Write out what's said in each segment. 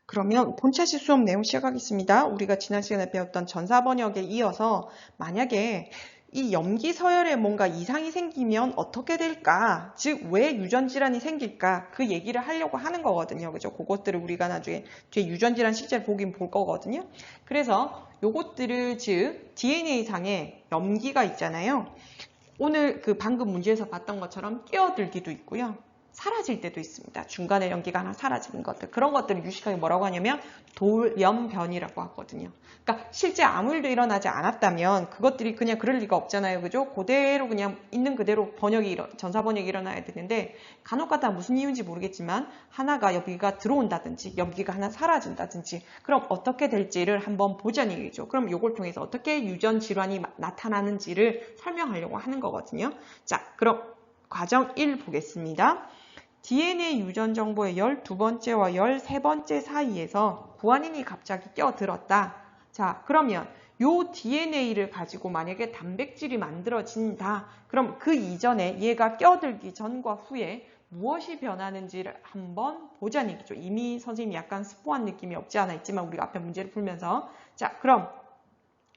그러면 본체시 수업 내용 시작하겠습니다. 우리가 지난 시간에 배웠던 전사번역에 이어서 만약에 이 염기 서열에 뭔가 이상이 생기면 어떻게 될까? 즉, 왜 유전질환이 생길까? 그 얘기를 하려고 하는 거거든요. 그죠? 그것들을 우리가 나중에 뒤에 유전질환 실제로 보긴 볼 거거든요. 그래서 요것들을 즉 DNA상에 염기가 있잖아요. 오늘 방금 문제에서 봤던 것처럼 끼어들기도 있고요. 사라질 때도 있습니다. 중간에 연기가 하나 사라지는 것들. 그런 것들을 유식하게 뭐라고 하냐면 돌연변이라고 하거든요. 그러니까 실제 아무 일도 일어나지 않았다면 그것들이 그냥 그럴 리가 없잖아요. 그죠? 그대로 그냥 있는 그대로 전사 번역이 일어나야 되는데 간혹가다 무슨 이유인지 모르겠지만 하나가 여기가 들어온다든지 여기가 하나 사라진다든지 그럼 어떻게 될지를 한번 보자는 얘기죠. 그럼 이걸 통해서 어떻게 유전 질환이 나타나는지를 설명하려고 하는 거거든요. 자, 그럼 과정 1 보겠습니다. DNA 유전 정보의 12번째와 13번째 사이에서 구안인이 갑자기 끼어들었다. 자, 그러면 요 DNA를 가지고 만약에 단백질이 만들어진다. 그럼 그 이전에 얘가 끼어들기 전과 후에 무엇이 변하는지를 한번 보자는 얘기죠. 이미 선생님이 약간 스포한 느낌이 없지 않아 있지만 우리가 앞에 문제를 풀면서 자, 그럼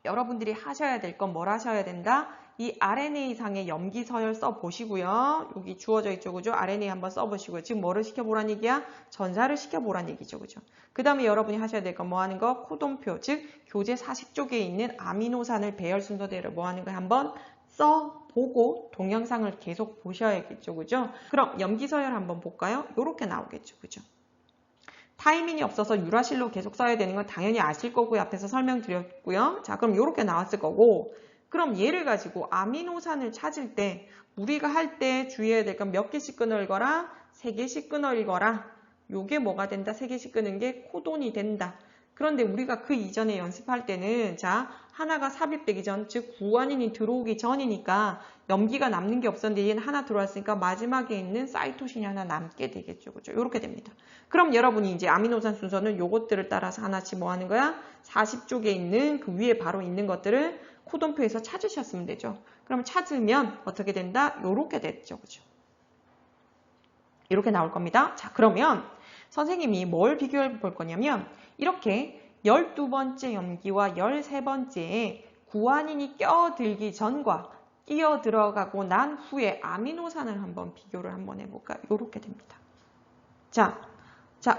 여러분들이 하셔야 될 건 뭘 하셔야 된다? 이 RNA상의 염기 서열 써보시고요. 여기 주어져 있죠. 그죠? RNA 한번 써보시고요. 지금 뭐를 시켜보란 얘기야? 전사를 시켜보란 얘기죠. 그죠? 그 다음에 여러분이 하셔야 될 건 뭐 하는 거? 코돈표, 즉 교재 40쪽에 있는 아미노산을 배열 순서대로 뭐 하는 거 한번 써보고 동영상을 계속 보셔야겠죠. 그죠? 그럼 염기 서열 한번 볼까요? 요렇게 나오겠죠. 그죠? 타이밍이 없어서 유라실로 계속 써야 되는 건 당연히 아실 거고요. 앞에서 설명드렸고요. 자, 그럼 이렇게 나왔을 거고 그럼 얘를 가지고 아미노산을 찾을 때 우리가 할 때 주의해야 될 건 몇 개씩 끊어 읽어라? 3개씩 끊어 읽어라. 요게 뭐가 된다? 3개씩 끊은 게 코돈이 된다. 그런데 우리가 그 이전에 연습할 때는 자 하나가 삽입되기 전, 즉 구안인이 들어오기 전이니까 염기가 남는 게 없었는데 얘는 하나 들어왔으니까 마지막에 있는 사이토신이 하나 남게 되겠죠. 그죠? 이렇게 됩니다. 그럼 여러분이 이제 아미노산 순서는 요것들을 따라서 하나씩 뭐 하는 거야? 40쪽에 있는 그 위에 바로 있는 것들을 코돈표에서 찾으셨으면 되죠. 그럼 찾으면 어떻게 된다? 요렇게 됐죠. 그죠? 이렇게 나올 겁니다. 자, 그러면 선생님이 뭘 비교해 볼 거냐면 이렇게 12번째 염기와 13번째에 구안인이 껴들기 전과 끼어 들어가고 난 후에 아미노산을 한번 비교를 한번 해볼까요? 이렇게 됩니다. 자,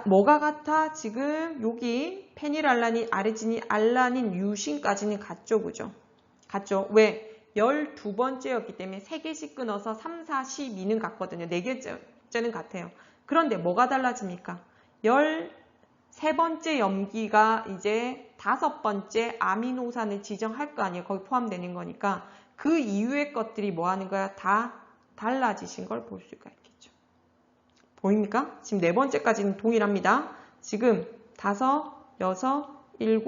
뭐가 같아? 지금 여기 페닐알라닌, 아르지닌, 알라닌, 류신까지는 같죠, 그죠? 같죠? 왜? 12번째였기 때문에 3개씩 끊어서 3, 4, 12는 같거든요. 4개째는 같아요. 그런데 뭐가 달라집니까? 13번째 염기가 이제 5번째 아미노산을 지정할 거 아니에요. 거기 포함되는 거니까 그 이후의 것들이 뭐 하는 거야? 다 달라지신 걸 볼 수가 있겠죠. 보입니까? 지금 4번째까지는 동일합니다. 지금 5, 6, 7,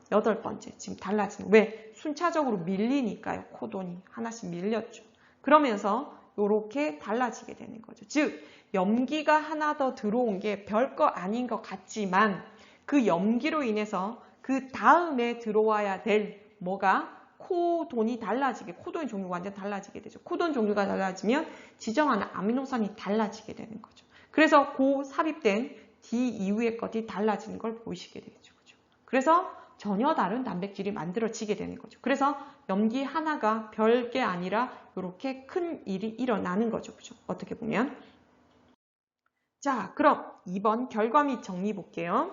8번째 지금 달라지는 왜? 순차적으로 밀리니까요. 코돈이 하나씩 밀렸죠. 그러면서 이렇게 달라지게 되는 거죠. 즉 염기가 하나 더 들어온 게 별거 아닌 것 같지만 그 염기로 인해서 그 다음에 들어와야 될 뭐가 코돈이 달라지게, 코돈의 종류가 완전 달라지게 되죠. 코돈 종류가 달라지면 지정하는 아미노산이 달라지게 되는 거죠. 그래서 그 삽입된 D 이후의 것이 달라지는 걸 보시게 되겠죠. 그죠? 그래서 전혀 다른 단백질이 만들어지게 되는 거죠. 그래서 염기 하나가 별게 아니라 이렇게 큰 일이 일어나는 거죠. 그죠? 어떻게 보면. 자, 그럼 2번 결과 및 정리 볼게요.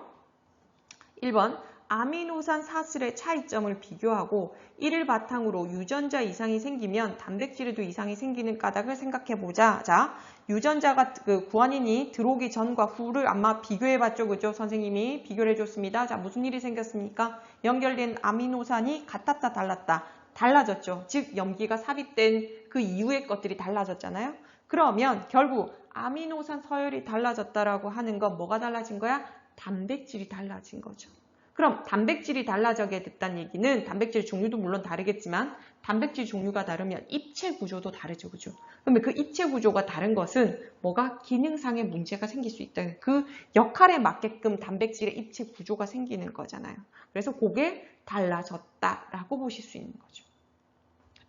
1번 아미노산 사슬의 차이점을 비교하고 이를 바탕으로 유전자 이상이 생기면 단백질에도 이상이 생기는 까닭을 생각해보자. 자, 유전자가 구안인이 들어오기 전과 후를 아마 비교해봤죠. 그죠? 선생님이 비교를 해줬습니다. 자, 무슨 일이 생겼습니까? 연결된 아미노산이 같았다 달랐다. 달라졌죠. 즉 염기가 삽입된 그 이후의 것들이 달라졌잖아요. 그러면 결국 아미노산 서열이 달라졌다라고 하는 건 뭐가 달라진 거야? 단백질이 달라진 거죠. 그럼 단백질이 달라지게 됐다는 얘기는 단백질 종류도 물론 다르겠지만 단백질 종류가 다르면 입체 구조도 다르죠. 그죠? 그러면 그 입체 구조가 다른 것은 뭐가 기능상의 문제가 생길 수 있다. 그 역할에 맞게끔 단백질의 입체 구조가 생기는 거잖아요. 그래서 그게 달라졌다라고 보실 수 있는 거죠.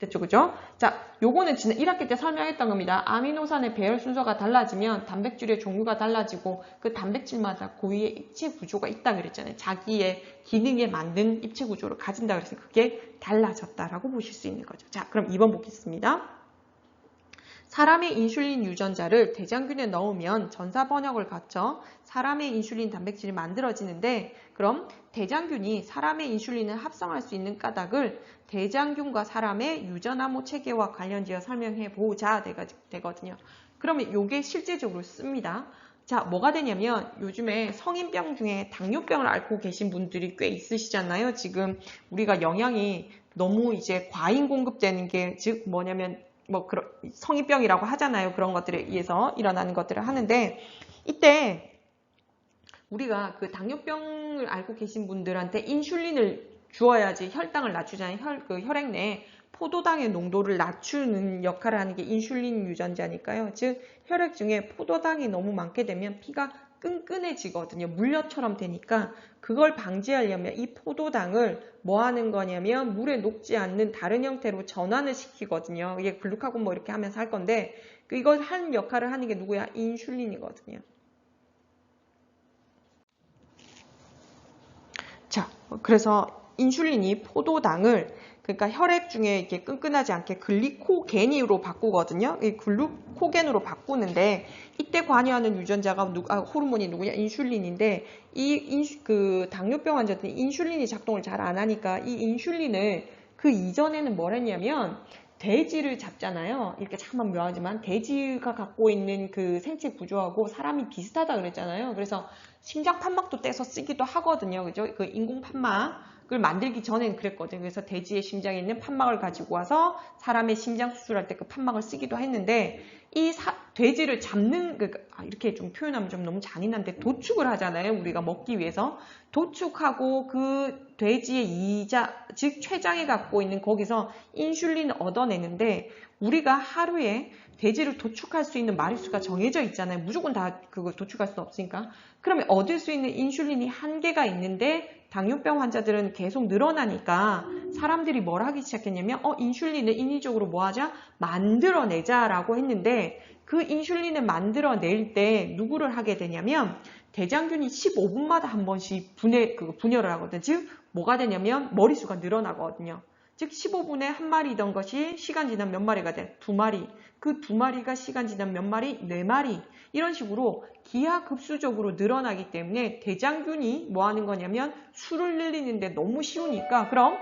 됐죠, 그죠? 자, 요거는 지난 1학기 때 설명했던 겁니다. 아미노산의 배열 순서가 달라지면 단백질의 종류가 달라지고 그 단백질마다 고유의 입체 구조가 있다 그랬잖아요. 자기의 기능에 맞는 입체 구조를 가진다 그랬으니까 그게 달라졌다라고 보실 수 있는 거죠. 자, 그럼 2번 보겠습니다. 사람의 인슐린 유전자를 대장균에 넣으면 전사 번역을 거쳐 사람의 인슐린 단백질이 만들어지는데, 그럼 대장균이 사람의 인슐린을 합성할 수 있는 까닭을 대장균과 사람의 유전암호 체계와 관련지어 설명해 보자 되거든요. 그러면 이게 실제적으로 씁니다. 자, 뭐가 되냐면 요즘에 성인병 중에 당뇨병을 앓고 계신 분들이 꽤 있으시잖아요. 지금 우리가 영양이 너무 이제 과잉 공급되는 게, 즉 뭐냐면 그런 성인병이라고 하잖아요. 그런 것들에 의해서 일어나는 것들을 하는데, 이때 우리가 그 당뇨병을 앓고 계신 분들한테 인슐린을 주어야지 혈당을 낮추잖아요. 혈액 내에 포도당의 농도를 낮추는 역할을 하는 게 인슐린 유전자니까요. 즉 혈액 중에 포도당이 너무 많게 되면 피가 끈끈해지거든요. 물엿처럼 되니까 그걸 방지하려면 이 포도당을 뭐 하는 거냐면 물에 녹지 않는 다른 형태로 전환을 시키거든요. 이게 글루카곤 뭐 이렇게 하면서 할 건데, 이걸 한 역할을 하는 게 누구야? 인슐린이거든요. 자, 그래서 인슐린이 포도당을, 그러니까 혈액 중에 이렇게 끈끈하지 않게 글리코겐으로 바꾸거든요. 이 글루코겐으로 바꾸는데, 이때 관여하는 유전자가 호르몬이 누구냐? 인슐린인데, 그 당뇨병 환자들이 인슐린이 작동을 잘 안 하니까 이 인슐린을 그 이전에는 뭘 했냐면 돼지를 잡잖아요. 이렇게 참만 묘하지만 돼지가 갖고 있는 그 생체 구조하고 사람이 비슷하다 그랬잖아요. 그래서 심장 판막도 떼서 쓰기도 하거든요. 그죠? 그 인공 판막을 만들기 전에는 그랬거든요. 그래서 돼지의 심장에 있는 판막을 가지고 와서 사람의 심장 수술할 때 그 판막을 쓰기도 했는데, 이 돼지를 잡는, 이렇게 좀 표현하면 좀 너무 잔인한데, 도축을 하잖아요. 우리가 먹기 위해서. 도축하고 그 돼지의 이자, 즉 췌장에 갖고 있는 거기서 인슐린을 얻어내는데, 우리가 하루에 돼지를 도축할 수 있는 마리수가 정해져 있잖아요. 무조건 다 그거 도축할 수 없으니까. 그러면 얻을 수 있는 인슐린이 한계가 있는데, 당뇨병 환자들은 계속 늘어나니까 사람들이 뭘 하기 시작했냐면 인슐린을 인위적으로 뭐 하자? 만들어내자라고 했는데, 그 인슐린을 만들어낼 때 누구를 하게 되냐면 대장균이 15분마다 한 번씩 분열을 하거든요. 즉 뭐가 되냐면 머릿수가 늘어나거든요. 즉 15분에 한 마리던 것이 시간 지나면 몇 마리가 돼? 2마리. 그 2마리가 시간 지나면 몇 마리? 4마리. 이런 식으로 기하급수적으로 늘어나기 때문에 대장균이 뭐 하는 거냐면 수를 늘리는데 너무 쉬우니까, 그럼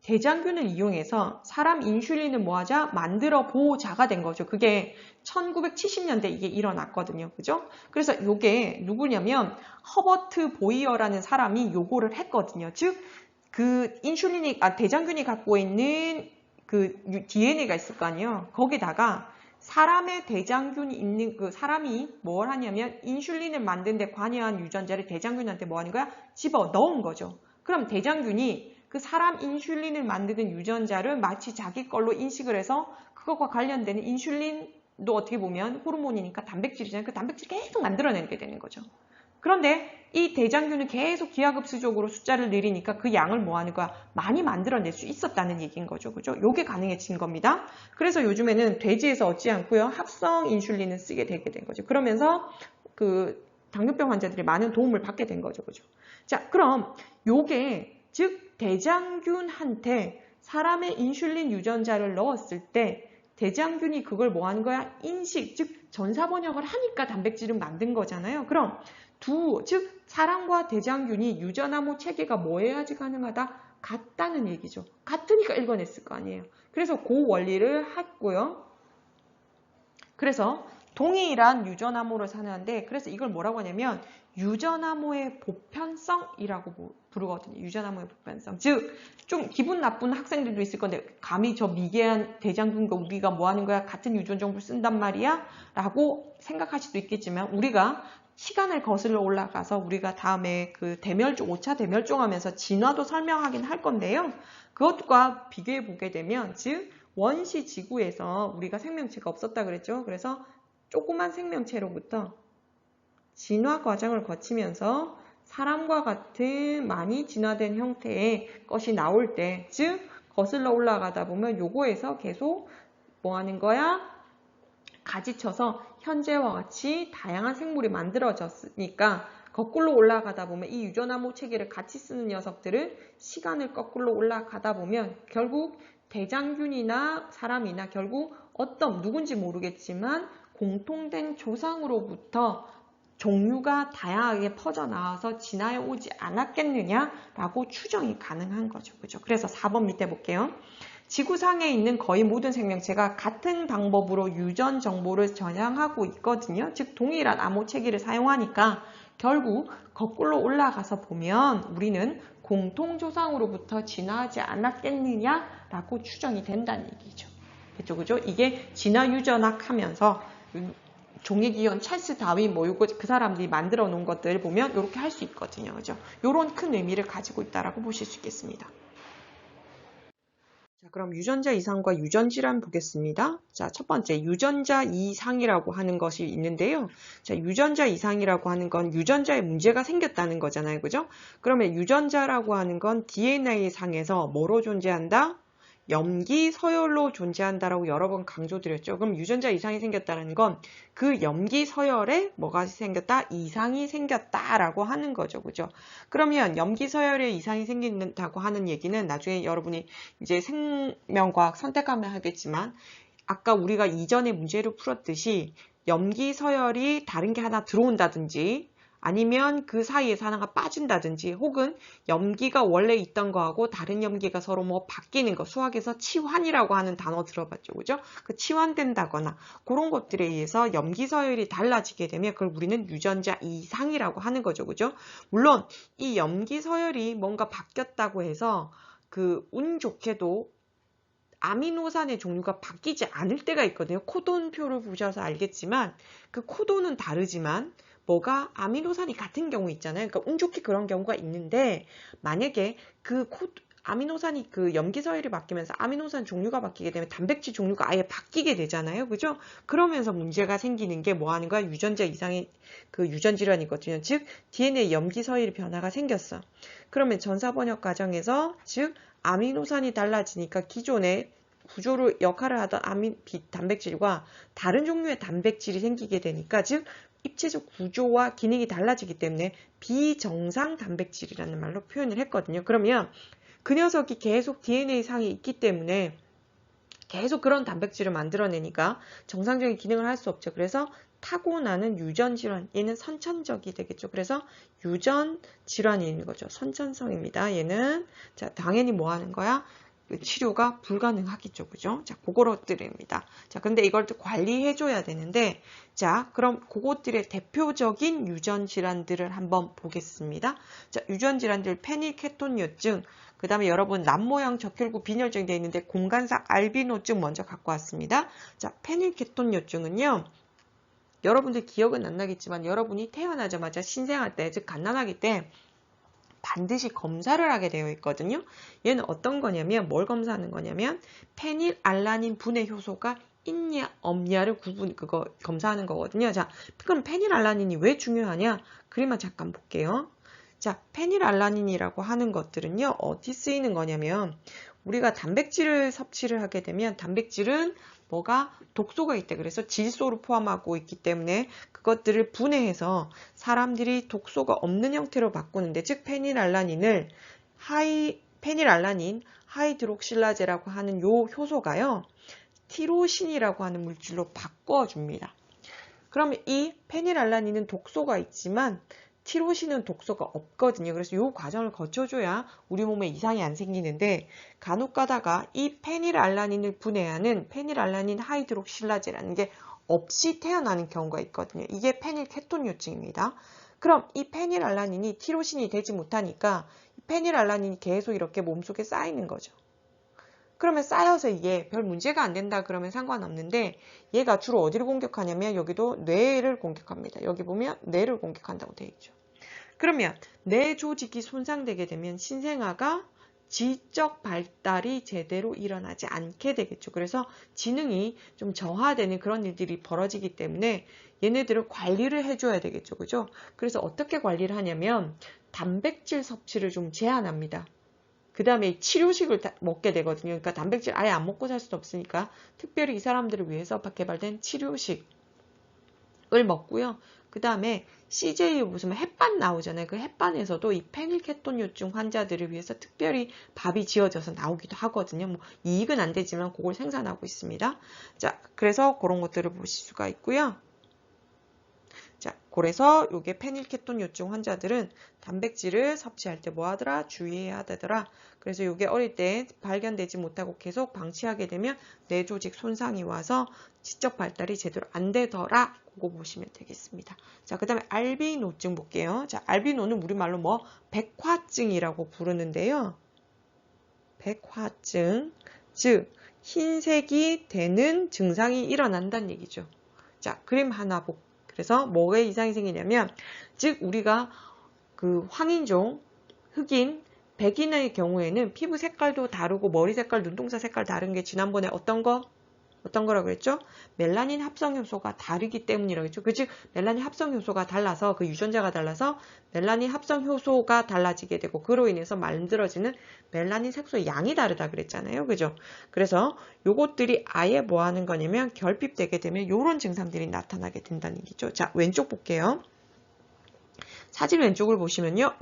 대장균을 이용해서 사람 인슐린을 뭐 하자? 만들어 보자가 된 거죠. 그게 1970년대 이게 일어났거든요. 그죠? 그래서 이게 누구냐면 허버트 보이어라는 사람이 요거를 했거든요. 즉, 그 인슐린이, 대장균이 갖고 있는 그 DNA가 있을 거 아니에요. 거기다가 사람의 대장균이 있는 그 사람이 뭘 하냐면 인슐린을 만드는 데 관여한 유전자를 대장균한테 뭐 하는 거야? 집어 넣은 거죠. 그럼 대장균이 그 사람 인슐린을 만드는 유전자를 마치 자기 걸로 인식을 해서 그것과 관련되는 인슐린도 어떻게 보면 호르몬이니까 단백질이잖아요. 그 단백질 계속 만들어내게 되는 거죠. 그런데 이 대장균은 계속 기하급수적으로 숫자를 늘리니까 그 양을 뭐 하는 거야? 많이 만들어낼 수 있었다는 얘기인 거죠. 그죠? 요게 가능해진 겁니다. 그래서 요즘에는 돼지에서 얻지 않고요. 합성 인슐린을 쓰게 되게 된 거죠. 그러면서 그 당뇨병 환자들이 많은 도움을 받게 된 거죠. 그죠? 자, 그럼 요게 즉 대장균한테 사람의 인슐린 유전자를 넣었을 때 대장균이 그걸 뭐 하는 거야? 인식, 즉 전사번역을 하니까 단백질을 만든 거잖아요. 그럼 즉 사람과 대장균이 유전암호 체계가 뭐 해야지 가능하다? 같다는 얘기죠. 같으니까 읽어냈을 거 아니에요. 그래서 그 원리를 했고요. 그래서 동일한 유전암호를 사는데, 그래서 이걸 뭐라고 하냐면 유전암호의 보편성이라고 부르거든요. 유전암호의 보편성. 즉, 좀 기분 나쁜 학생들도 있을 건데, 감히 저 미개한 대장균과 우리가 뭐 하는 거야? 같은 유전 정보를 쓴단 말이야? 라고 생각하실 수도 있겠지만, 우리가 시간을 거슬러 올라가서 우리가 다음에 그 대멸종, 5차 대멸종 하면서 진화도 설명하긴 할 건데요. 그것과 비교해 보게 되면, 즉, 원시 지구에서 우리가 생명체가 없었다 그랬죠. 그래서 조그만 생명체로부터 진화 과정을 거치면서 사람과 같은 많이 진화된 형태의 것이 나올 때, 즉 거슬러 올라가다 보면 요거에서 계속 뭐 하는 거야? 가지쳐서 현재와 같이 다양한 생물이 만들어졌으니까 거꾸로 올라가다 보면 이 유전암호 체계를 같이 쓰는 녀석들은 시간을 거꾸로 올라가다 보면 결국 대장균이나 사람이나 결국 어떤 누군지 모르겠지만 공통된 조상으로부터 종류가 다양하게 퍼져나와서 진화해 오지 않았겠느냐라고 추정이 가능한 거죠. 그죠? 그래서 4번 밑에 볼게요. 지구상에 있는 거의 모든 생명체가 같은 방법으로 유전 정보를 저장하고 있거든요. 즉 동일한 암호 체계를 사용하니까 결국 거꾸로 올라가서 보면 우리는 공통조상으로부터 진화하지 않았겠느냐라고 추정이 된다는 얘기죠. 그죠? 그죠? 이게 진화 유전학 하면서 종이기원 찰스 다윈 뭐 요거 그 사람들이 만들어 놓은 것들 보면 이렇게 할 수 있거든요. 그죠? 요런 큰 의미를 가지고 있다라고 보실 수 있겠습니다. 자, 그럼 유전자 이상과 유전질환 보겠습니다. 자, 첫 번째 유전자 이상이라고 하는 것이 있는데요. 자, 유전자 이상이라고 하는 건 유전자에 문제가 생겼다는 거잖아요. 그죠? 그러면 유전자라고 하는 건 DNA 상에서 뭐로 존재한다? 염기 서열로 존재한다라고 여러 번 강조드렸죠. 그럼 유전자 이상이 생겼다는 건 그 염기 서열에 뭐가 생겼다? 이상이 생겼다라고 하는 거죠. 그죠? 그러면 염기 서열에 이상이 생긴다고 하는 얘기는 나중에 여러분이 이제 생명과학 선택하면 하겠지만 아까 우리가 이전에 문제를 풀었듯이 염기 서열이 다른 게 하나 들어온다든지 아니면 그 사이에서 하나가 빠진다든지 혹은 염기가 원래 있던 거하고 다른 염기가 서로 뭐 바뀌는 거 수학에서 치환이라고 하는 단어 들어봤죠. 그죠? 그 치환된다거나 그런 것들에 의해서 염기 서열이 달라지게 되면 그걸 우리는 유전자 이상이라고 하는 거죠. 그죠? 물론 이 염기 서열이 뭔가 바뀌었다고 해서 그 운 좋게도 아미노산의 종류가 바뀌지 않을 때가 있거든요. 코돈표를 보셔서 알겠지만 그 코돈은 다르지만 뭐가 아미노산이 같은 경우 있잖아요. 그러니까 운 좋게 그런 경우가 있는데 만약에 그 아미노산이 그 염기 서열이 바뀌면서 아미노산 종류가 바뀌게 되면 단백질 종류가 아예 바뀌게 되잖아요. 그죠? 그러면서 문제가 생기는 게 뭐 하는 거야? 유전자 이상의 그 유전 질환이거든요. 즉 DNA 염기 서열이 변화가 생겼어. 그러면 전사 번역 과정에서 즉 아미노산이 달라지니까 기존의 구조로 역할을 하던 단백질과 다른 종류의 단백질이 생기게 되니까 즉 입체적 구조와 기능이 달라지기 때문에 비정상 단백질이라는 말로 표현을 했거든요. 그러면 그 녀석이 계속 DNA 상에 있기 때문에 계속 그런 단백질을 만들어내니까 정상적인 기능을 할 수 없죠. 그래서 타고나는 유전 질환, 얘는 선천적이 되겠죠. 그래서 유전 질환이 있는 거죠. 선천성입니다. 얘는 자 당연히 뭐 하는 거야? 치료가 불가능하겠죠. 그죠? 자, 그것들입니다. 자, 근데 이걸 또 관리해줘야 되는데, 자, 그럼 그것들의 대표적인 유전 질환들을 한번 보겠습니다. 자, 유전 질환들 페닐케톤요증, 그 다음에 여러분 남모양 적혈구 빈혈증이 되어 있는데 공간삭 알비노증 먼저 갖고 왔습니다. 자, 페닐케톤요증은요. 여러분들 기억은 안 나겠지만 여러분이 태어나자마자 신생아 때, 즉 갓난아기 때 반드시 검사를 하게 되어 있거든요. 얘는 어떤 거냐면 뭘 검사하는 거냐면 페닐알라닌 분해 효소가 있냐 없냐를 그거 검사하는 거거든요. 자, 그럼 페닐알라닌이 왜 중요하냐? 그림만 잠깐 볼게요. 자, 페닐알라닌이라고 하는 것들은요. 어디 쓰이는 거냐면 우리가 단백질을 섭취를 하게 되면 단백질은 뭐가 독소가 있대. 그래서 질소를 포함하고 있기 때문에 그것들을 분해해서 사람들이 독소가 없는 형태로 바꾸는데 즉 페닐알라닌 하이드록실라제라고 하는 요 효소가요. 티로신이라고 하는 물질로 바꿔줍니다. 그러면 이 페닐알라닌은 독소가 있지만 티로신은 독소가 없거든요. 그래서 이 과정을 거쳐줘야 우리 몸에 이상이 안 생기는데 간혹 가다가 이 페닐알라닌을 분해하는 페닐알라닌 하이드록실라제라는 게 없이 태어나는 경우가 있거든요. 이게 페닐케톤요증입니다. 그럼 이 페닐알라닌이 티로신이 되지 못하니까 페닐알라닌이 계속 이렇게 몸속에 쌓이는 거죠. 그러면 쌓여서 이게 별 문제가 안 된다 그러면 상관없는데 얘가 주로 어디를 공격하냐면 여기도 뇌를 공격합니다. 여기 보면 뇌를 공격한다고 되어 있죠. 그러면 뇌 조직이 손상되게 되면 신생아가 지적 발달이 제대로 일어나지 않게 되겠죠. 그래서 지능이 좀 저하되는 그런 일들이 벌어지기 때문에 얘네들을 관리를 해줘야 되겠죠. 그죠? 그래서 어떻게 관리를 하냐면 단백질 섭취를 좀 제한합니다. 그 다음에 치료식을 먹게 되거든요. 그러니까 단백질 아예 안 먹고 살 수도 없으니까 특별히 이 사람들을 위해서 개발된 치료식을 먹고요. 그 다음에 CJ 무슨 햇반 나오잖아요. 그 햇반에서도 이 페닐케톤요증 환자들을 위해서 특별히 밥이 지어져서 나오기도 하거든요. 뭐 이익은 안 되지만 그걸 생산하고 있습니다. 자, 그래서 그런 것들을 보실 수가 있고요. 자, 그래서 요게 페닐케톤 요증 환자들은 단백질을 섭취할 때 뭐 하더라? 주의해야 되더라. 그래서 요게 어릴 때 발견되지 못하고 계속 방치하게 되면 뇌조직 손상이 와서 지적 발달이 제대로 안 되더라. 그거 보시면 되겠습니다. 자, 그 다음에 알비노증 볼게요. 자, 알비노는 우리말로 뭐 백화증이라고 부르는데요. 백화증, 즉 흰색이 되는 증상이 일어난다는 얘기죠. 자, 그림 하나 볼게요. 그래서 뭐에 이상이 생기냐면, 즉 우리가 그 황인종, 흑인, 백인의 경우에는 피부 색깔도 다르고 머리 색깔, 눈동자 색깔 다른 게 지난번에 어떤 거라고 그랬죠? 멜라닌 합성 효소가 다르기 때문이라고 했죠. 즉 멜라닌 합성 효소가 달라서 그 유전자가 달라서 멜라닌 합성 효소가 달라지게 되고 그로 인해서 만들어지는 멜라닌 색소의 양이 다르다 그랬잖아요. 그죠? 그래서 요것들이 아예 뭐 하는 거냐면 결핍되게 되면 요런 증상들이 나타나게 된다는 얘기죠. 자, 왼쪽 볼게요. 사진 왼쪽을 보시면요.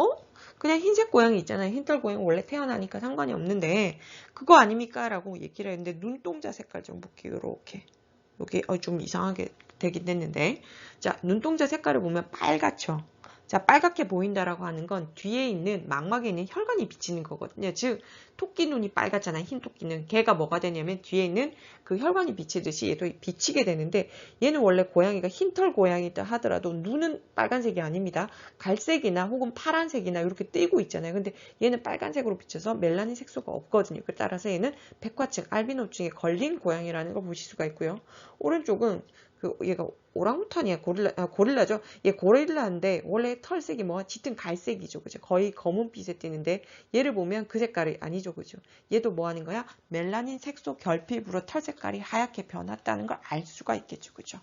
그냥 흰색 고양이 있잖아요. 흰털 고양이 원래 태어나니까 상관이 없는데 그거 아닙니까? 라고 얘기를 했는데 눈동자 색깔 좀 볼게요. 이렇게. 여기 좀 이상하게 되긴 됐는데 자, 눈동자 색깔을 보면 빨갛죠. 자, 빨갛게 보인다라고 하는 건 뒤에 있는 망막에 있는 혈관이 비치는 거거든요. 즉 토끼 눈이 빨갛잖아요. 흰 토끼는. 걔가 뭐가 되냐면 뒤에 있는 그 혈관이 비치듯이 얘도 비치게 되는데 얘는 원래 고양이가 흰털 고양이다 하더라도 눈은 빨간색이 아닙니다. 갈색이나 혹은 파란색이나 이렇게 뜨고 있잖아요. 근데 얘는 빨간색으로 비쳐서 멜라닌 색소가 없거든요. 따라서 얘는 백화증, 알비노증에 걸린 고양이라는 걸 보실 수가 있고요. 오른쪽은 얘가 오랑우탄이야. 고릴라죠. 얘 고릴라인데 원래 털색이 뭐 짙은 갈색이죠. 그죠? 거의 검은빛에 띄는데 얘를 보면 그 색깔이 아니죠. 그죠? 얘도 뭐 하는 거야? 멜라닌 색소 결핍으로 털 색깔이 하얗게 변했다는 걸 알 수가 있겠죠. 그죠?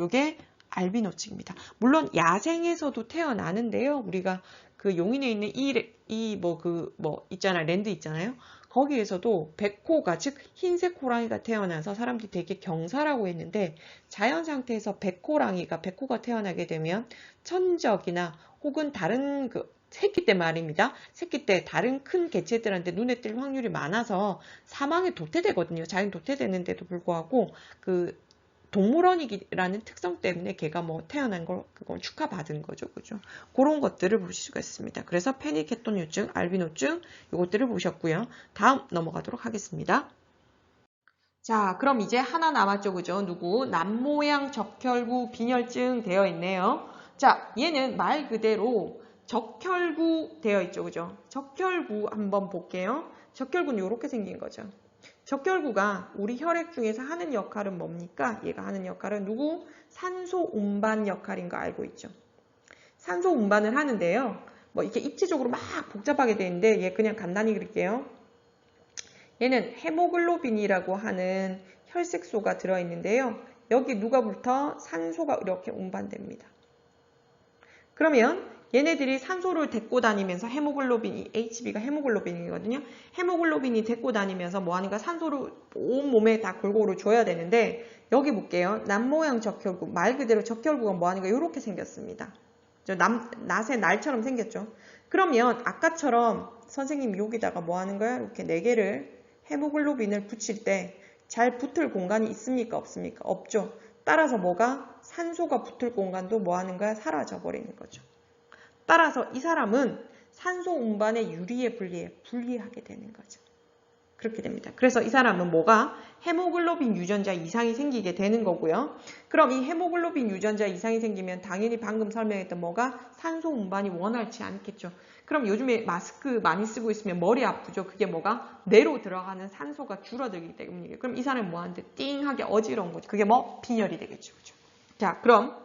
요게 알비노증입니다. 물론 야생에서도 태어나는데요. 우리가 그 용인에 있는 있잖아요. 랜드 있잖아요. 거기에서도 백호가, 즉 흰색 호랑이가 태어나서 사람들이 되게 경사라고 했는데 자연 상태에서 백호가 태어나게 되면 천적이나 혹은 다른 새끼 때 말입니다. 새끼 때 다른 큰 개체들한테 눈에 띌 확률이 많아서 사망에 도태되거든요. 자연 도태되는데도 불구하고 동물원이라는 특성 때문에 걔가 뭐 태어난 걸 그건 축하받은 거죠. 그죠? 그런 것들을 보실 수가 있습니다. 그래서 페닐케톤요증, 알비노증 이것들을 보셨고요. 다음 넘어가도록 하겠습니다. 자, 그럼 이제 하나 남았죠. 그죠? 남모양 적혈구 빈혈증 되어 있네요. 자, 얘는 말 그대로 적혈구 되어 있죠. 그죠? 적혈구 한번 볼게요. 적혈구는 이렇게 생긴 거죠. 적혈구가 우리 혈액 중에서 하는 역할은 뭡니까? 얘가 하는 역할은 산소 운반 역할인 거 알고 있죠. 산소 운반을 하는데요. 뭐 이렇게 입체적으로 막 복잡하게 되는데 얘 그냥 간단히 그릴게요. 얘는 헤모글로빈이라고 하는 혈색소가 들어있는데요. 여기 누가부터 산소가 이렇게 운반됩니다. 그러면 얘네들이 산소를 데리고 다니면서 헤모글로빈이, HB가 헤모글로빈이거든요. 헤모글로빈이 데리고 다니면서 뭐하니까 산소를 온몸에 다 골고루 줘야 되는데 여기 볼게요. 남모양 적혈구, 말 그대로 적혈구가 뭐하니까 이렇게 생겼습니다. 낫의 날처럼 생겼죠. 그러면 아까처럼 선생님 여기다가 뭐하는 거야? 이렇게 4개를 헤모글로빈을 붙일 때 잘 붙을 공간이 있습니까? 없습니까? 없죠. 따라서 산소가 붙을 공간도 뭐하는 거야? 사라져 버리는 거죠. 따라서 이 사람은 산소 운반에 유리해 불리하게 되는 거죠. 그렇게 됩니다. 그래서 이 사람은 헤모글로빈 유전자 이상이 생기게 되는 거고요. 그럼 이 헤모글로빈 유전자 이상이 생기면 당연히 방금 설명했던 산소 운반이 원활치 않겠죠. 그럼 요즘에 마스크 많이 쓰고 있으면 머리 아프죠. 그게 뇌로 들어가는 산소가 줄어들기 때문이에요. 그럼 이 사람은 뭐하는데 띵하게 어지러운 거죠. 그게 빈혈이 되겠죠. 그죠? 자, 그럼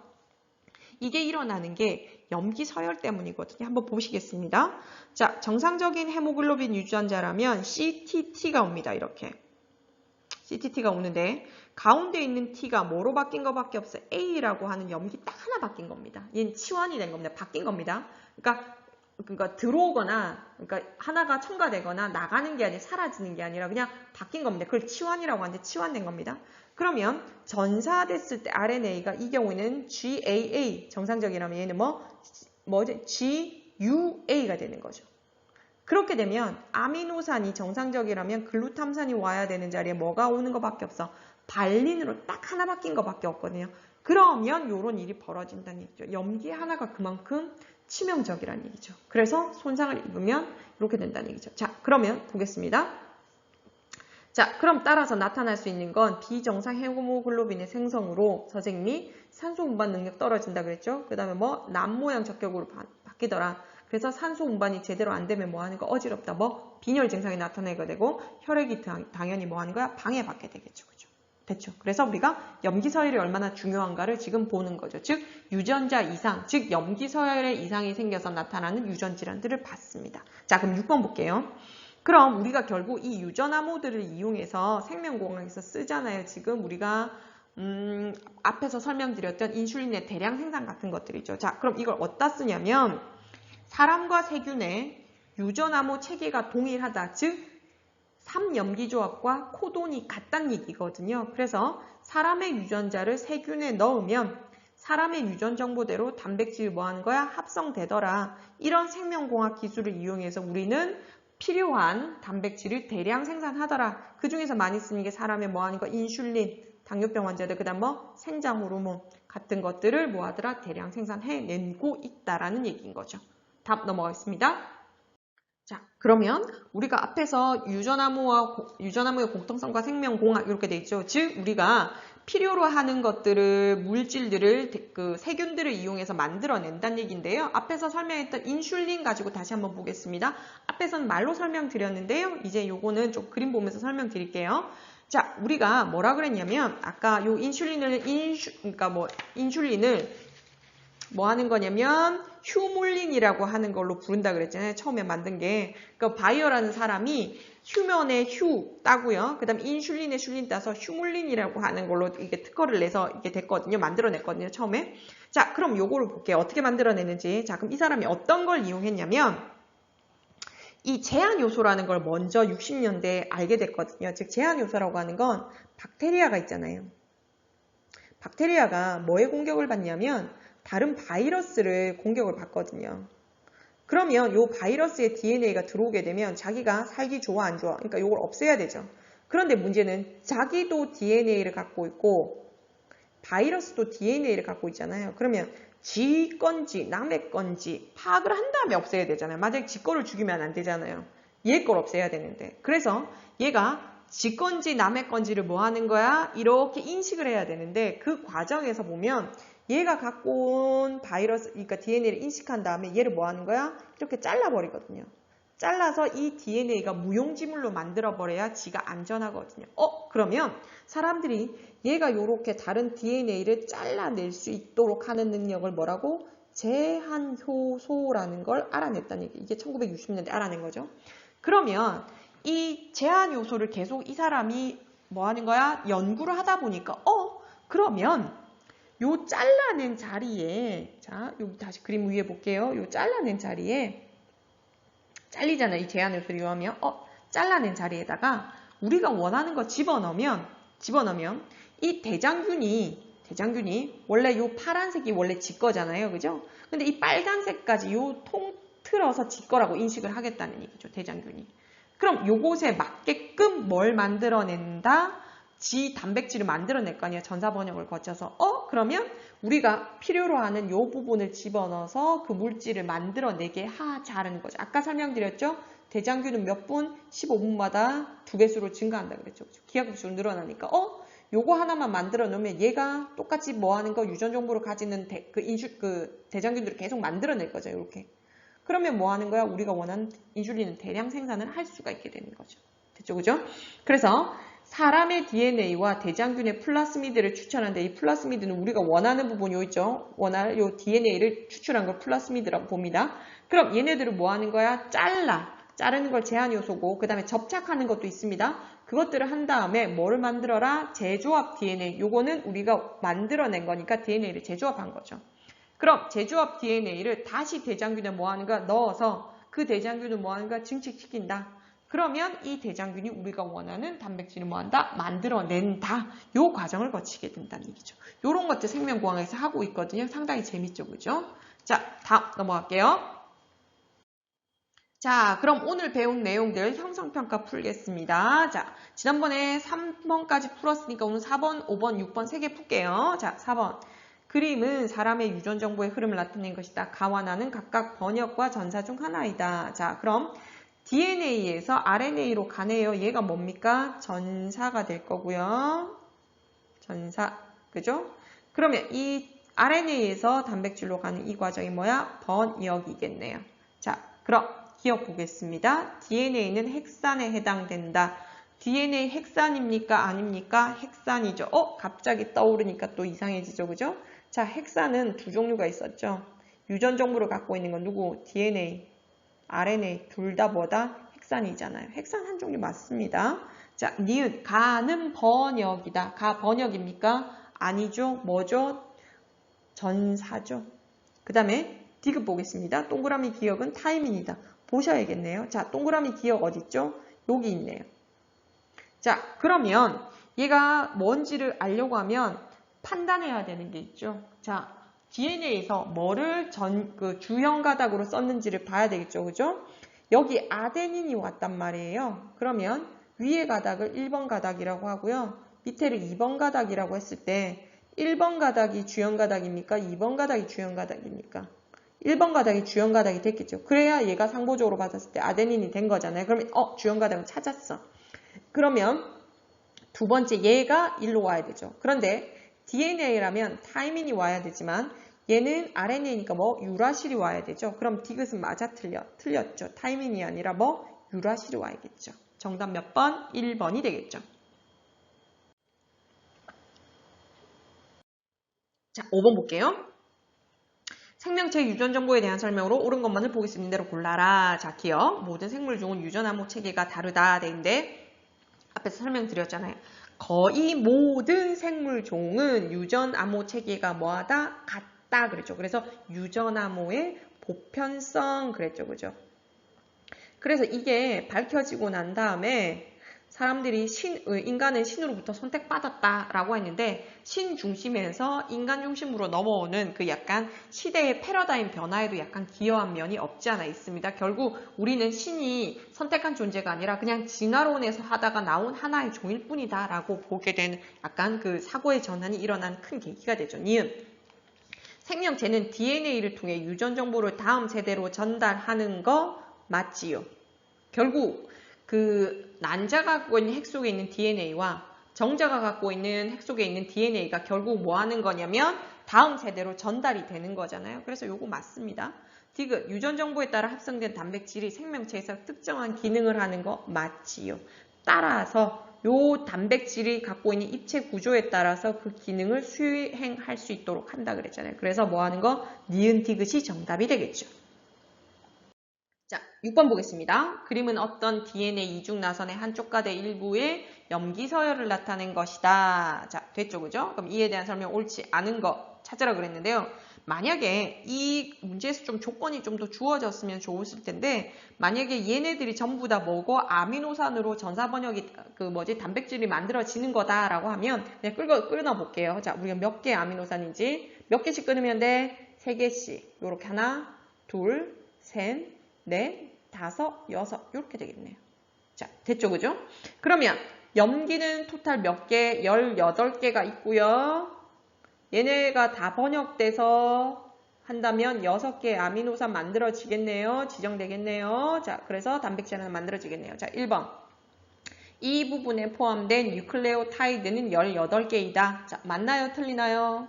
이게 일어나는 게 염기 서열 때문이거든요. 한번 보시겠습니다. 자, 정상적인 헤모글로빈 유전자라면 CTT가 옵니다. 이렇게. CTT가 오는데 가운데 있는 T가 뭐로 바뀐 것밖에 없어요. A라고 하는 염기 딱 하나 바뀐 겁니다. 얘는 치환이 된 겁니다. 바뀐 겁니다. 그러니까 그러니까 들어오거나, 그러니까 하나가 첨가되거나 나가는 게 아니라 사라지는 게 아니라 그냥 바뀐 겁니다. 그걸 치환이라고 하는데 치환된 겁니다. 그러면 전사됐을 때 RNA가 이 경우에는 GAA 정상적이라면 얘는 뭐지? GUA가 되는 거죠. 그렇게 되면 아미노산이 정상적이라면 글루탐산이 와야 되는 자리에 뭐가 오는 것밖에 없어? 발린으로 딱 하나 바뀐 것밖에 없거든요. 그러면 이런 일이 벌어진다는 얘기죠. 염기 하나가 그만큼 치명적이라는 얘기죠. 그래서 손상을 입으면 이렇게 된다는 얘기죠. 자, 그러면 보겠습니다. 자, 그럼 따라서 나타날 수 있는 건 비정상 헤모글로빈의 생성으로 선생님이 산소 운반 능력 떨어진다 그랬죠. 그 다음에 남 모양 적격으로 바뀌더라. 그래서 산소 운반이 제대로 안 되면 뭐 하는 거? 어지럽다. 빈혈 증상이 나타나게 되고 혈액이 당연히 뭐 하는 거야? 방해받게 되겠죠. 그죠? 됐죠? 그래서 우리가 염기서열이 얼마나 중요한가를 지금 보는 거죠. 즉 유전자 이상, 즉 염기서열의 이상이 생겨서 나타나는 유전 질환들을 봤습니다. 자, 그럼 6번 볼게요. 그럼 우리가 결국 이 유전암호들을 이용해서 생명공학에서 쓰잖아요. 지금 우리가 앞에서 설명드렸던 인슐린의 대량 생산 같은 것들이죠. 자, 그럼 이걸 어디다 쓰냐면 사람과 세균의 유전암호 체계가 동일하다. 즉 3염기조합과 코돈이 같다는 얘기거든요. 그래서 사람의 유전자를 세균에 넣으면 사람의 유전 정보대로 단백질이 뭐 하는 거야? 합성되더라. 이런 생명공학 기술을 이용해서 우리는 필요한 단백질을 대량 생산하더라. 그 중에서 많이 쓰는 게 사람의 뭐 하는 거? 인슐린, 당뇨병 환자들, 그 다음 생장 호르몬 같은 것들을 뭐 하더라? 대량 생산해내고 있다라는 얘기인 거죠. 답 넘어가겠습니다. 자, 그러면 우리가 앞에서 유전암호의 공통성과 생명공학 이렇게 돼 있죠. 즉 우리가 필요로 하는 것들을 물질들을 그 세균들을 이용해서 만들어낸다는 얘기인데요. 앞에서 설명했던 인슐린 가지고 다시 한번 보겠습니다. 앞에서는 말로 설명드렸는데요. 이제 요거는 좀 그림 보면서 설명드릴게요. 자, 우리가 뭐라 그랬냐면 아까 요 인슐린을 뭐 하는 거냐면 휴물린이라고 하는 걸로 부른다 그랬잖아요. 처음에 만든 게. 그러니까 바이어라는 사람이 휴면의 휴 따고요. 그 다음에 인슐린의 슐린 따서 휴물린이라고 하는 걸로 이게 특허를 내서 이게 됐거든요. 만들어냈거든요. 처음에. 자, 그럼 요거를 볼게요. 어떻게 만들어내는지. 자, 그럼 이 사람이 어떤 걸 이용했냐면 이 제한 요소라는 걸 먼저 60년대에 알게 됐거든요. 즉 제한 요소라고 하는 건 박테리아가 있잖아요. 박테리아가 뭐에 공격을 받냐면 다른 바이러스를 공격을 받거든요. 그러면 이 바이러스의 DNA가 들어오게 되면 자기가 살기 좋아 안 좋아? 그러니까 이걸 없애야 되죠. 그런데 문제는 자기도 DNA를 갖고 있고 바이러스도 DNA를 갖고 있잖아요. 그러면 지 건지 남의 건지 파악을 한 다음에 없애야 되잖아요. 만약에 지 거를 죽이면 안 되잖아요. 얘 걸 없애야 되는데. 그래서 얘가 지 건지 남의 건지를 뭐 하는 거야? 이렇게 인식을 해야 되는데 그 과정에서 보면 얘가 갖고 온 바이러스, 그러니까 DNA를 인식한 다음에 얘를 뭐 하는 거야? 이렇게 잘라버리거든요. 잘라서 이 DNA가 무용지물로 만들어버려야 지가 안전하거든요. 그러면 사람들이 얘가 이렇게 다른 DNA를 잘라낼 수 있도록 하는 능력을 뭐라고? 제한효소라는 걸 알아냈다는 얘기. 이게 1960년대 알아낸 거죠. 그러면 이 제한효소를 계속 이 사람이 뭐 하는 거야? 연구를 하다 보니까 그러면 요 잘라낸 자리에, 자, 여기 다시 그림 위에 볼게요. 요 잘라낸 자리에, 잘리잖아요. 이 제한요소를 이용하면. 잘라낸 자리에다가 우리가 원하는 거 집어넣으면, 이 대장균이, 원래 요 파란색이 원래 지 거잖아요. 그죠? 근데 이 빨간색까지 요 통틀어서 지 거라고 인식을 하겠다는 얘기죠. 대장균이. 그럼 요것에 맞게끔 뭘 만들어낸다? 지 단백질을 만들어낼 거 아니야. 전사 번역을 거쳐서. 그러면 우리가 필요로 하는 요 부분을 집어넣어서 그 물질을 만들어내게 하자는 거죠. 아까 설명드렸죠? 대장균은 몇 분? 15분마다 2배수로 증가한다 그랬죠. 기하급수로 늘어나니까. 요거 하나만 만들어 놓으면 얘가 똑같이 뭐 하는 거 유전 정보를 가지는 대장균들을 계속 만들어낼 거죠. 이렇게. 그러면 뭐 하는 거야? 우리가 원하는 인슐린은 대량 생산을 할 수가 있게 되는 거죠. 됐죠? 그죠? 그래서 사람의 DNA와 대장균의 플라스미드를 추출하는데 이 플라스미드는 우리가 원하는 부분 요 있죠? 요 DNA를 추출한 걸 플라스미드라고 봅니다. 그럼 얘네들을 뭐 하는 거야? 자르는 걸 제한 요소고 그 다음에 접착하는 것도 있습니다. 그것들을 한 다음에 뭐를 만들어라? 재조합 DNA. 요거는 우리가 만들어낸 거니까 DNA를 재조합한 거죠. 그럼 제조업 DNA를 다시 대장균에 뭐 하는가? 넣어서 그 대장균을 뭐 하는가? 증식시킨다. 그러면 이 대장균이 우리가 원하는 단백질을 뭐 한다? 만들어낸다. 요 과정을 거치게 된다는 얘기죠. 요런 것들 생명공학에서 하고 있거든요. 상당히 재밌죠, 그죠? 자, 다음 넘어갈게요. 자, 그럼 오늘 배운 내용들 형성평가 풀겠습니다. 자, 지난번에 3번까지 풀었으니까 오늘 4번, 5번, 6번 3개 풀게요. 자, 4번. 그림은 사람의 유전 정보의 흐름을 나타낸 것이다. 가와 나는 각각 번역과 전사 중 하나이다. 자, 그럼 DNA에서 RNA로 가네요. 얘가 뭡니까? 전사가 될 거고요. 전사. 그죠? 그러면 이 RNA에서 단백질로 가는 이 과정이 뭐야? 번역이겠네요. 자, 그럼 기억 보겠습니다. DNA는 헥산에 해당된다. DNA 헥산입니까? 아닙니까? 헥산이죠. 갑자기 떠오르니까 또 이상해지죠. 그죠? 자, 헥산은 두 종류가 있었죠. 유전 정보를 갖고 있는 건 누구? DNA, RNA 둘 다 뭐다? 헥산이잖아요. 헥산 한 종류 맞습니다. 자, 니은 가는 번역이다. 가 번역입니까? 아니죠. 뭐죠? 전사죠. 그 다음에 디귿 보겠습니다. 동그라미 기억은 타이밍이다. 보셔야겠네요. 자, 동그라미 기억 어딨죠? 여기 있네요. 자, 그러면 얘가 뭔지를 알려고 하면 판단해야 되는 게 있죠. 자, DNA에서 뭐를 주형 가닥으로 썼는지를 봐야 되겠죠. 그죠? 여기 아데닌이 왔단 말이에요. 그러면 위에 가닥을 1번 가닥이라고 하고요. 밑에를 2번 가닥이라고 했을 때 1번 가닥이 주형 가닥입니까? 2번 가닥이 주형 가닥입니까? 1번 가닥이 주형 가닥이 됐겠죠. 그래야 얘가 상보적으로 받았을 때 아데닌이 된 거잖아요. 그러면 주형 가닥을 찾았어. 그러면 두 번째 얘가 일로 와야 되죠. 그런데 DNA라면 타이민이 와야 되지만 얘는 RNA니까 뭐 유라실이 와야 되죠. 그럼 디귿은 맞아 틀렸죠. 타이민이 아니라 뭐 유라실이 와야겠죠. 정답 몇 번? 1번이 되겠죠. 자, 5번 볼게요. 생명체 유전 정보에 대한 설명으로 옳은 것만을 보기 있는 대로 골라라. 자, 기억. 모든 생물 중은 유전 암호 체계가 다르다. 되는데 앞에서 설명드렸잖아요. 거의 모든 생물 종은 유전 암호 체계가 뭐하다? 같다. 그랬죠. 그래서 유전 암호의 보편성 그랬죠. 그죠? 그래서 이게 밝혀지고 난 다음에 사람들이 인간은 신으로부터 선택받았다라고 했는데 신 중심에서 인간 중심으로 넘어오는 그 약간 시대의 패러다임 변화에도 약간 기여한 면이 없지 않아 있습니다. 결국 우리는 신이 선택한 존재가 아니라 그냥 진화론에서 하다가 나온 하나의 종일 뿐이다 라고 보게 되는 약간 그 사고의 전환이 일어난 큰 계기가 되죠. 니은 생명체는 DNA를 통해 유전 정보를 다음 세대로 전달하는 거 맞지요. 결국 그 난자가 갖고 있는 핵 속에 있는 DNA와 정자가 갖고 있는 핵 속에 있는 DNA가 결국 뭐 하는 거냐면 다음 세대로 전달이 되는 거잖아요. 그래서 요거 맞습니다. 디귿 유전 정보에 따라 합성된 단백질이 생명체에서 특정한 기능을 하는 거 맞지요. 따라서 요 단백질이 갖고 있는 입체 구조에 따라서 그 기능을 수행할 수 있도록 한다 그랬잖아요. 그래서 뭐 하는 거? 니은 디귿이 정답이 되겠죠. 자, 6번 보겠습니다. 그림은 어떤 DNA 이중 나선의 한쪽 가대 일부의 염기 서열을 나타낸 것이다. 자, 됐죠, 그죠? 그럼 이에 대한 설명 옳지 않은 거 찾으라 그랬는데요. 만약에 이 문제에서 좀 조건이 좀 더 주어졌으면 좋았을 텐데 만약에 얘네들이 전부 다 뭐고 아미노산으로 전사 번역이 단백질이 만들어지는 거다라고 하면 그냥 끊어 볼게요. 자, 우리가 몇 개 아미노산인지 몇 개씩 끊으면 돼? 3개씩. 요렇게 하나, 둘, 셋, 넷, 다섯, 여섯 이렇게 되겠네요. 자, 됐죠, 그죠? 그러면 염기는 토탈 몇 개? 18개가 있고요. 얘네가 다 번역돼서 한다면 6개의 아미노산 만들어지겠네요. 지정되겠네요. 자, 그래서 단백질 하나 만들어지겠네요. 자, 1번. 이 부분에 포함된 뉴클레오타이드는 18개이다. 자, 맞나요? 틀리나요?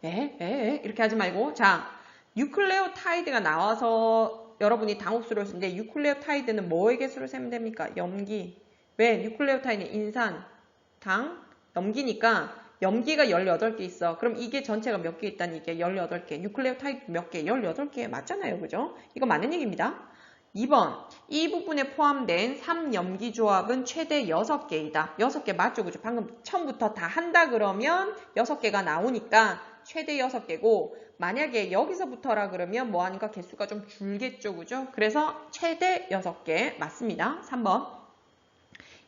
이렇게 하지 말고. 자, 뉴클레오타이드가 나와서 여러분이 당혹스러울 수 있는데 뉴클레오타이드는 뭐에게 수를 세면 됩니까? 염기. 왜? 뉴클레오타이드는 인산, 당, 염기니까 염기가 18개 있어. 그럼 이게 전체가 몇 개 있다는 얘기야? 18개. 뉴클레오타이드 몇 개? 18개 맞잖아요. 그죠? 이거 맞는 얘기입니다. 2번. 이 부분에 포함된 3염기 조합은 최대 6개이다. 6개 맞죠? 그죠? 방금 처음부터 다 한다 그러면 6개가 나오니까 최대 6개고 만약에 여기서부터라 그러면 뭐 하니까 개수가 좀 줄겠죠. 그죠? 그래서 최대 6개 맞습니다. 3번.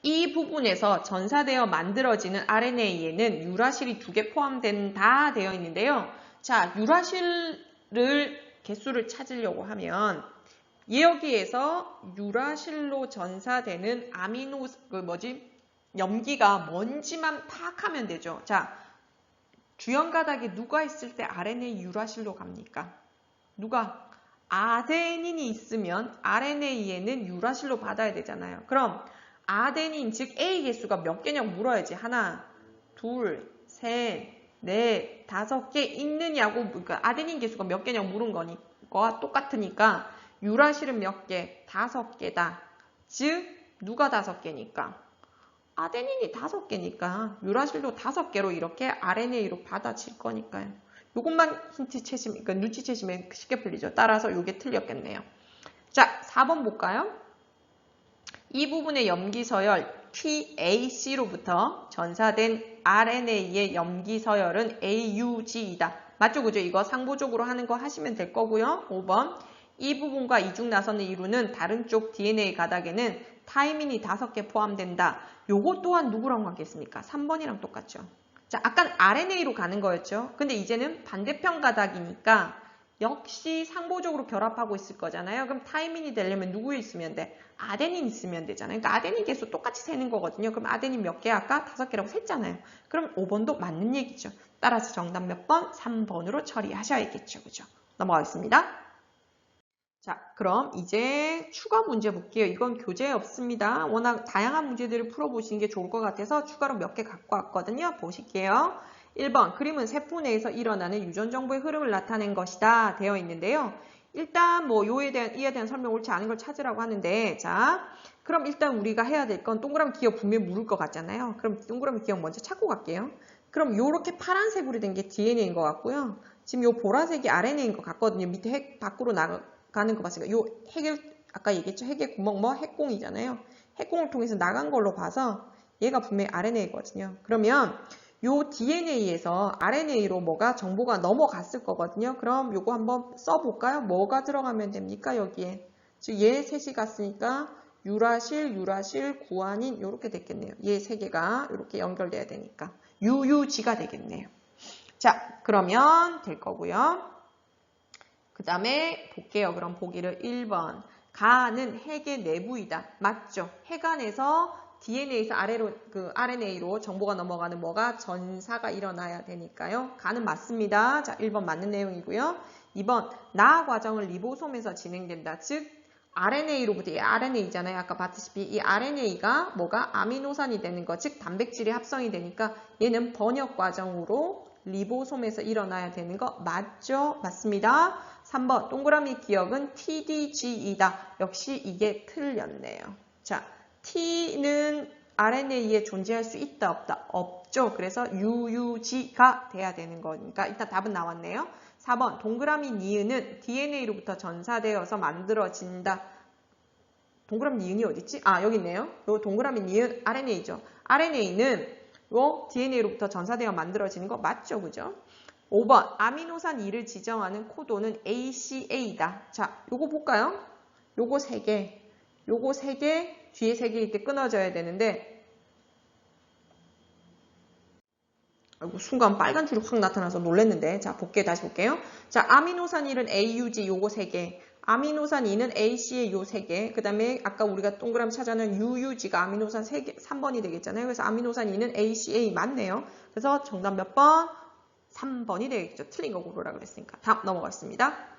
이 부분에서 전사되어 만들어지는 RNA에는 유라실이 2개 포함된다 되어 있는데요. 자, 유라실을 개수를 찾으려고 하면 여기에서 유라실로 전사되는 염기가 뭔지만 파악하면 되죠. 자, 주연 가닥에 누가 있을 때 RNA 유라실로 갑니까? 누가? 아데닌이 있으면 RNA에는 유라실로 받아야 되잖아요. 그럼 아데닌, 즉 A 개수가 몇 개냐고 물어야지. 하나, 둘, 셋, 넷, 5개 있느냐고, 그러니까 아데닌 개수가 몇 개냐고 물은 거니까 똑같으니까 유라실은 몇 개? 5개다. 즉 누가 5개니까? 아데닌이 5개니까 유라실도 5개로 이렇게 RNA로 받아질 거니까요. 이것만 힌트 채시면, 그러니까 눈치채시면 쉽게 풀리죠. 따라서 이게 틀렸겠네요. 자, 4번 볼까요? 이 부분의 염기서열 TAC로부터 전사된 RNA의 염기서열은 AUG이다. 맞죠? 그죠? 이거 상보적으로 하는 거 하시면 될 거고요. 5번. 이 부분과 이중 나선을 이루는 다른 쪽 DNA 가닥에는 타이민이 5개 포함된다. 요거 또한 누구랑 관계있습니까? 3번이랑 똑같죠. 자, 아까 RNA로 가는 거였죠. 근데 이제는 반대편 가닥이니까 역시 상보적으로 결합하고 있을 거잖아요. 그럼 타이민이 되려면 누구 있으면 돼? 아데닌 있으면 되잖아요. 그러니까 아데닌 개수 똑같이 세는 거거든요. 그럼 아데닌 몇 개? 아까 5개라고 셌잖아요. 그럼 5번도 맞는 얘기죠. 따라서 정답 몇 번? 3번으로 처리하셔야겠죠. 그죠? 넘어가겠습니다. 자, 그럼 이제 추가 문제 볼게요. 이건 교재에 없습니다. 워낙 다양한 문제들을 풀어보시는 게 좋을 것 같아서 추가로 몇 개 갖고 왔거든요. 보실게요. 1번, 그림은 세포 내에서 일어나는 유전 정보의 흐름을 나타낸 것이다 되어 있는데요. 일단 뭐 이에 대한 설명 옳지 않은 걸 찾으라고 하는데, 자, 그럼 일단 우리가 해야 될 건 동그라미 기억 분명히 물을 것 같잖아요. 그럼 동그라미 기억 먼저 찾고 갈게요. 그럼 요렇게 파란색으로 된 게 DNA인 것 같고요. 지금 요 보라색이 RNA인 것 같거든요. 밑에 핵 밖으로 나가는 거 봤으니까 요 핵을 아까 얘기했죠. 핵의 구멍 뭐 핵공이잖아요. 핵공을 통해서 나간 걸로 봐서 얘가 분명히 RNA거든요. 그러면 요 DNA에서 RNA로 뭐가 정보가 넘어갔을 거거든요. 그럼 요거 한번 써볼까요? 뭐가 들어가면 됩니까? 여기에. 즉 얘 셋이 갔으니까 유라실, 구아닌 요렇게 됐겠네요. 얘 세 개가 이렇게 연결돼야 되니까 UUG가 되겠네요. 자, 그러면 될 거고요. 그 다음에 볼게요. 그럼 보기를 1번. 가는 핵의 내부이다. 맞죠? 핵 안에서 DNA에서 RNA로 정보가 넘어가는 뭐가 전사가 일어나야 되니까요. 가는 맞습니다. 자, 1번 맞는 내용이고요. 2번. 나 과정은 리보솜에서 진행된다. 즉 RNA로부터 이 RNA잖아요. 아까 봤듯이 이 RNA가 뭐가 아미노산이 되는 거, 즉 단백질이 합성이 되니까 얘는 번역 과정으로 리보솜에서 일어나야 되는 거 맞죠? 맞습니다. 3번 동그라미 기억은 TDG이다. 역시 이게 틀렸네요. 자, T는 RNA에 존재할 수 있다 없다? 없죠. 그래서 UUG가 돼야 되는 거니까 일단 답은 나왔네요. 4번 동그라미 니은은 DNA로부터 전사되어서 만들어진다. 동그라미 니은이 어딨지? 아, 여기 있네요. 요 동그라미 니은 RNA죠. RNA는 요 DNA로부터 전사되어 만들어지는 거 맞죠? 그죠? 5번 아미노산 2를 지정하는 코도는 ACA다. 자, 요거 볼까요? 요거 3개. 요거 3개, 뒤에 3개 이렇게 끊어져야 되는데 아이고, 순간 빨간 줄이 확 나타나서 놀랐는데. 자, 다시 볼게요. 자, 아미노산 1은 AUG 요거 3개. 아미노산 2는 ACA 요 3개. 그 다음에 아까 우리가 동그라미 찾아낸 UUG가 아미노산 3개, 3번이 되겠잖아요. 그래서 아미노산 2는 ACA 맞네요. 그래서 정답 몇 번? 3번이 되겠죠. 틀린 거 고르라 그랬으니까. 다음 넘어가겠습니다.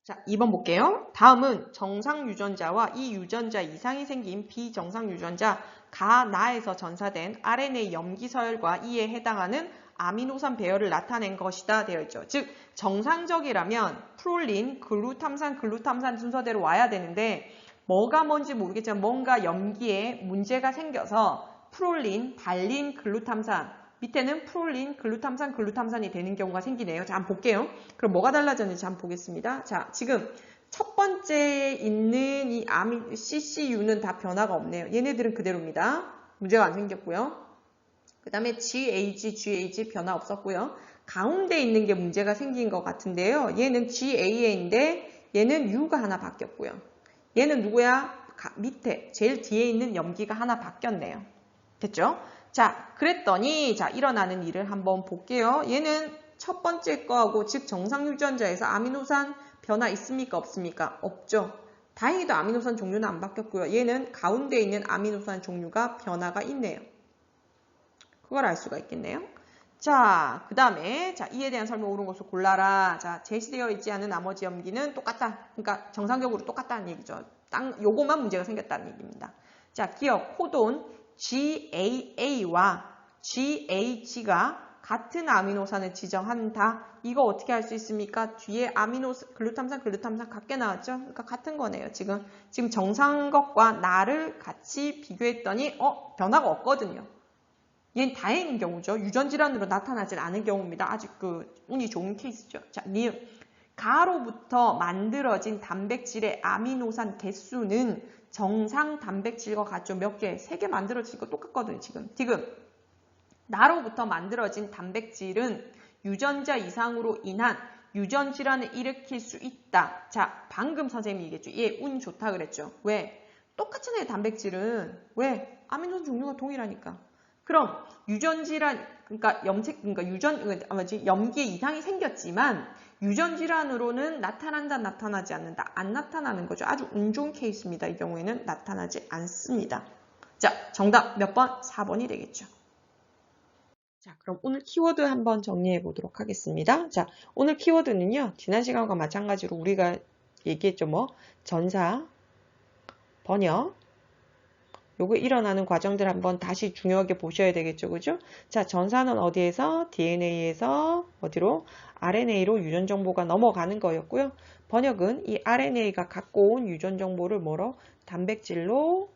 자, 2번 볼게요. 다음은 정상 유전자와 이 유전자 이상이 생긴 비정상 유전자 가나에서 전사된 RNA 염기 서열과 이에 해당하는 아미노산 배열을 나타낸 것이다 되어 있죠. 즉 정상적이라면 프롤린, 글루탐산 순서대로 와야 되는데 뭐가 뭔지 모르겠지만 뭔가 염기에 문제가 생겨서 프롤린, 발린, 글루탐산 밑에는 프롤린, 글루탐산이 되는 경우가 생기네요. 자, 한번 볼게요. 그럼 뭐가 달라졌는지 한번 보겠습니다. 자, 지금 첫 번째에 있는 이 CCU는 다 변화가 없네요. 얘네들은 그대로입니다. 문제가 안 생겼고요. 그 다음에 GH 변화 없었고요. 가운데 있는 게 문제가 생긴 것 같은데요. 얘는 GAA인데 얘는 U가 하나 바뀌었고요. 얘는 누구야? 밑에 제일 뒤에 있는 염기가 하나 바뀌었네요. 됐죠? 자, 그랬더니 자 일어나는 일을 한번 볼게요. 얘는 첫 번째 거하고 즉 정상 유전자에서 아미노산 변화 있습니까? 없습니까? 없죠. 다행히도 아미노산 종류는 안 바뀌었고요. 얘는 가운데 있는 아미노산 종류가 변화가 있네요. 그걸 알 수가 있겠네요. 자, 그 다음에 자 이에 대한 설명 옳은 것을 골라라. 자, 제시되어 있지 않은 나머지 염기는 똑같다. 그러니까 정상적으로 똑같다는 얘기죠. 요거만 문제가 생겼다는 얘기입니다. 자, 기억 코돈 GAA와 GH가 같은 아미노산을 지정한다. 이거 어떻게 할 수 있습니까? 뒤에 글루탐산 같게 나왔죠? 그러니까 같은 거네요. 지금 정상 것과 나를 같이 비교했더니 변화가 없거든요. 얘는 다행인 경우죠. 유전질환으로 나타나질 않은 경우입니다. 아직 운이 좋은 케이스죠. 자, 니은. 가로부터 만들어진 단백질의 아미노산 개수는 정상 단백질과 같죠. 몇 개? 3개 만들어진 거 똑같거든요. 지금. 디귿. 나로부터 만들어진 단백질은 유전자 이상으로 인한 유전질환을 일으킬 수 있다. 자, 방금 선생님이 얘기했죠. 얘 운 좋다 그랬죠. 왜? 똑같잖아요. 단백질은. 왜? 아미노산 종류가 동일하니까. 그럼 유전질환, 염기에 이상이 생겼지만 유전질환으로는 나타난다, 나타나지 않는다. 안 나타나는 거죠. 아주 운 좋은 케이스입니다. 이 경우에는 나타나지 않습니다. 자, 정답 몇 번? 4번이 되겠죠. 자, 그럼 오늘 키워드 한번 정리해 보도록 하겠습니다. 자, 오늘 키워드는요. 지난 시간과 마찬가지로 우리가 얘기했죠. 전사, 번역, 요거 일어나는 과정들 한번 다시 중요하게 보셔야 되겠죠. 그죠? 자, 전사는 어디에서? DNA에서 어디로? RNA로 유전 정보가 넘어가는 거였고요. 번역은 이 RNA가 갖고 온 유전 정보를 단백질로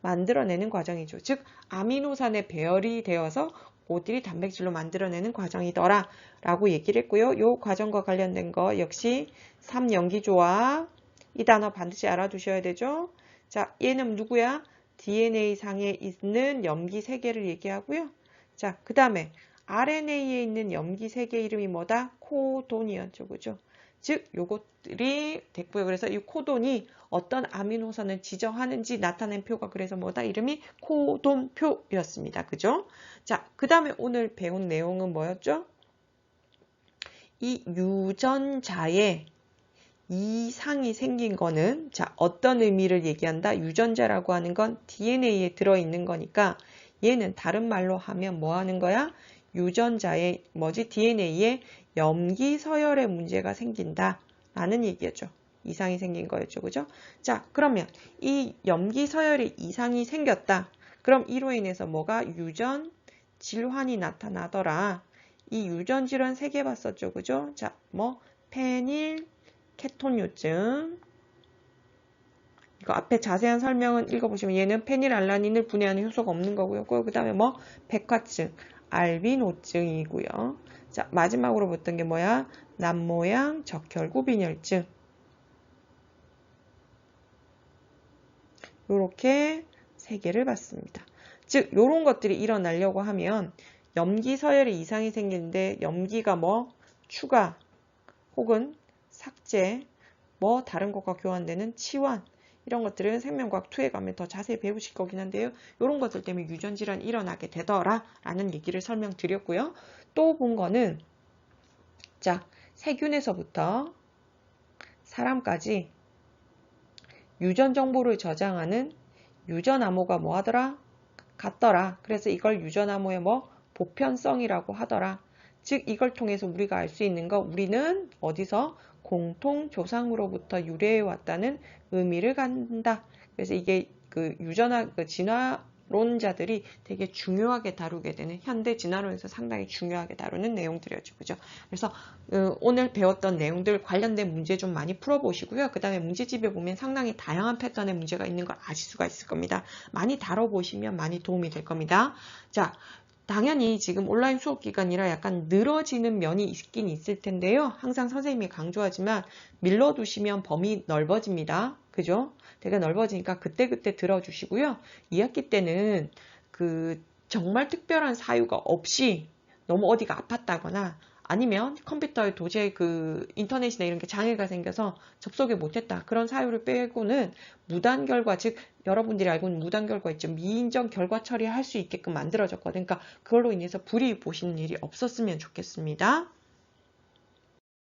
만들어내는 과정이죠. 즉, 아미노산에 배열이 되어서 그들이 단백질로 만들어내는 과정이더라 라고 얘기를 했고요. 요 과정과 관련된 거 역시 3연기조합 이 단어 반드시 알아두셔야 되죠. 자, 얘는 누구야? DNA상에 있는 염기 3개를 얘기하고요. 자, 그 다음에 RNA에 있는 염기 3개 이름이 뭐다? 코돈이었죠. 그죠? 즉, 요것들이 됐고요. 그래서 이 코돈이 어떤 아미노산을 지정하는지 나타낸 표가 그래서 뭐다? 이름이 코돈표였습니다. 그죠? 자, 그 다음에 오늘 배운 내용은 뭐였죠? 이 유전자에 이상이 생긴 거는 자 어떤 의미를 얘기한다? 유전자라고 하는 건 DNA에 들어있는 거니까 얘는 다른 말로 하면 뭐 하는 거야? 유전자에 DNA에 염기 서열의 문제가 생긴다 라는 얘기였죠. 이상이 생긴 거였죠. 그죠? 자, 그러면 이 염기 서열에 이상이 생겼다. 그럼 이로 인해서 뭐가? 유전 질환이 나타나더라. 이 유전 질환 3개 봤었죠. 그죠? 자, 페닐 케톤요증. 이거 앞에 자세한 설명은 읽어보시면 얘는 페닐알라닌을 분해하는 효소가 없는 거고요. 그 다음에 백화증, 알비노증이고요. 자, 마지막으로 봤던 게 뭐야? 남모양 적혈구 빈혈증. 요렇게 3개를 봤습니다. 즉, 요런 것들이 일어나려고 하면 염기 서열에 이상이 생기는데 염기가 추가 혹은 삭제, 다른 것과 교환되는 치환 이런 것들은 생명과학 2에 가면 더 자세히 배우실 거긴 한데요. 이런 것들 때문에 유전질환이 일어나게 되더라 라는 얘기를 설명드렸고요. 또 본 거는 자, 세균에서부터 사람까지 유전 정보를 저장하는 유전암호가 뭐하더라? 같더라. 그래서 이걸 유전암호의 보편성이라고 하더라. 즉 이걸 통해서 우리가 알 수 있는 거 우리는 어디서 공통조상으로부터 유래해 왔다는 의미를 갖는다. 그래서 이게 진화론자들이 되게 중요하게 다루게 되는 현대 진화론에서 상당히 중요하게 다루는 내용들이었죠. 그죠? 그래서 오늘 배웠던 내용들 관련된 문제 좀 많이 풀어보시고요. 그 다음에 문제집에 보면 상당히 다양한 패턴의 문제가 있는 걸 아실 수가 있을 겁니다. 많이 다뤄보시면 많이 도움이 될 겁니다. 자, 당연히 지금 온라인 수업 기간이라 약간 늘어지는 면이 있긴 있을 텐데요. 항상 선생님이 강조하지만 밀어두시면 범위 넓어집니다. 그죠? 되게 넓어지니까 그때그때 들어주시고요. 2학기 때는 정말 특별한 사유가 없이 너무 어디가 아팠다거나 아니면 컴퓨터에 도저히 그 인터넷이나 이런 게 장애가 생겨서 접속을 못했다. 그런 사유를 빼고는 무단 결과, 즉 여러분들이 알고 있는 무단 결과 있죠. 미인정 결과 처리할 수 있게끔 만들어졌거든요. 그러니까 그걸로 인해서 불이익 보시는 일이 없었으면 좋겠습니다.